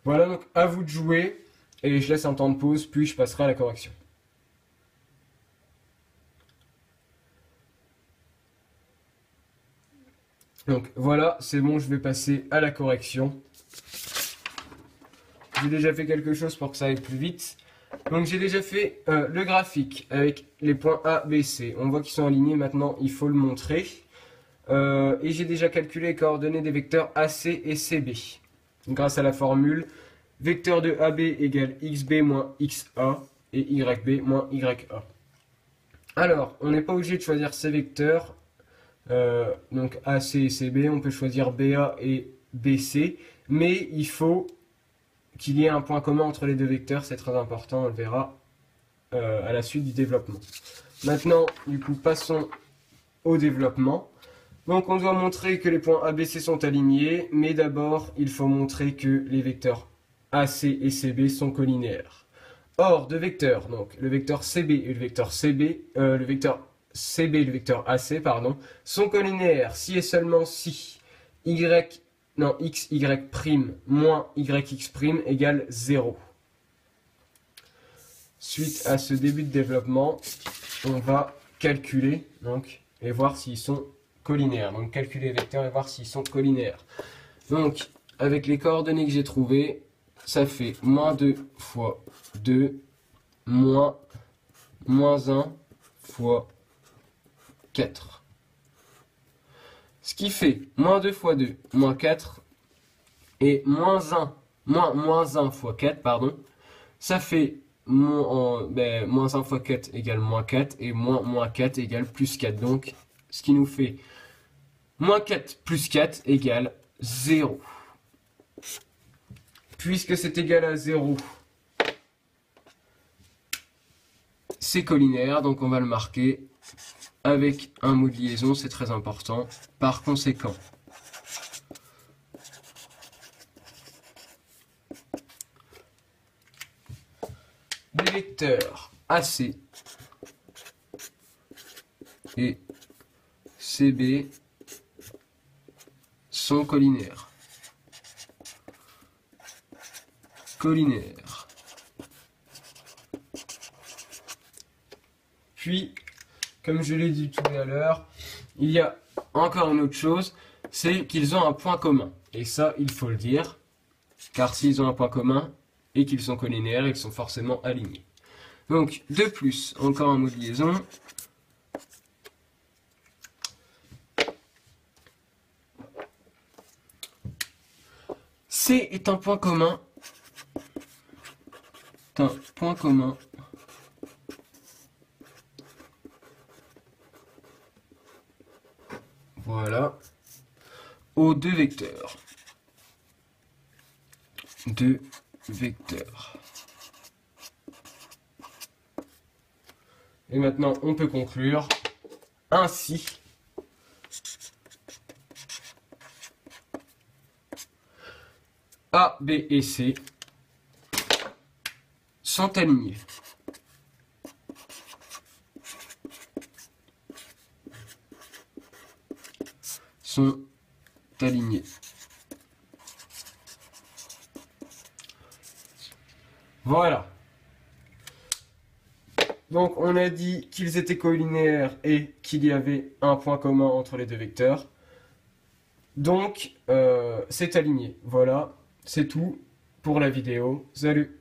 Voilà, donc à vous de jouer. Et je laisse un temps de pause, puis je passerai à la correction. Donc voilà, c'est bon, je vais passer à la correction. J'ai déjà fait quelque chose pour que ça aille plus vite. Donc j'ai déjà fait le graphique avec les points A, B, C. On voit qu'ils sont alignés, maintenant il faut le montrer. Et j'ai déjà calculé les coordonnées des vecteurs AC et CB. Grâce à la formule, vecteur de AB égale XB moins XA et YB moins YA. Alors, on n'est pas obligé de choisir ces vecteurs. Donc AC et CB, on peut choisir BA et BC. Mais il faut qu'il y ait un point commun entre les deux vecteurs, c'est très important, on le verra à la suite du développement. Maintenant, du coup, passons au développement. Donc on doit montrer que les points ABC sont alignés, mais d'abord, il faut montrer que les vecteurs AC et CB sont collinéaires. Or, deux vecteurs, donc le vecteur CB et le vecteur le vecteur CB et le vecteur AC, pardon, sont collinéaires si et seulement si xy' moins yx' égale 0. Suite à ce début de développement, on va calculer donc, et voir s'ils sont collinaires. Donc calculer les vecteurs et voir s'ils sont collinaires. Donc, avec les coordonnées que j'ai trouvées, ça fait moins 2 fois 2, moins 1 fois 4. Ce qui fait moins 2 fois 2, moins 4, et moins 1 fois 4, pardon, ça fait moins 1 fois 4 égale moins 4, et moins 4 égale plus 4. Donc, ce qui nous fait moins 4 plus 4 égale 0. Puisque c'est égal à 0, c'est collinaire, donc on va le marquer avec un mot de liaison, c'est très important. Par conséquent, les vecteurs AC et CB sont collinaires. Puis, comme je l'ai dit tout à l'heure, il y a encore une autre chose, c'est qu'ils ont un point commun. Et ça, il faut le dire, car s'ils ont un point commun et qu'ils sont collinaires, ils sont forcément alignés. Donc, de plus, encore un mot de liaison. C est un point commun. Voilà. Aux deux vecteurs. Et maintenant, on peut conclure ainsi. A, B et C sont alignés. Voilà. Donc on a dit qu'ils étaient collinaires et qu'il y avait un point commun entre les deux vecteurs. Donc c'est aligné. Voilà, c'est tout pour la vidéo. Salut!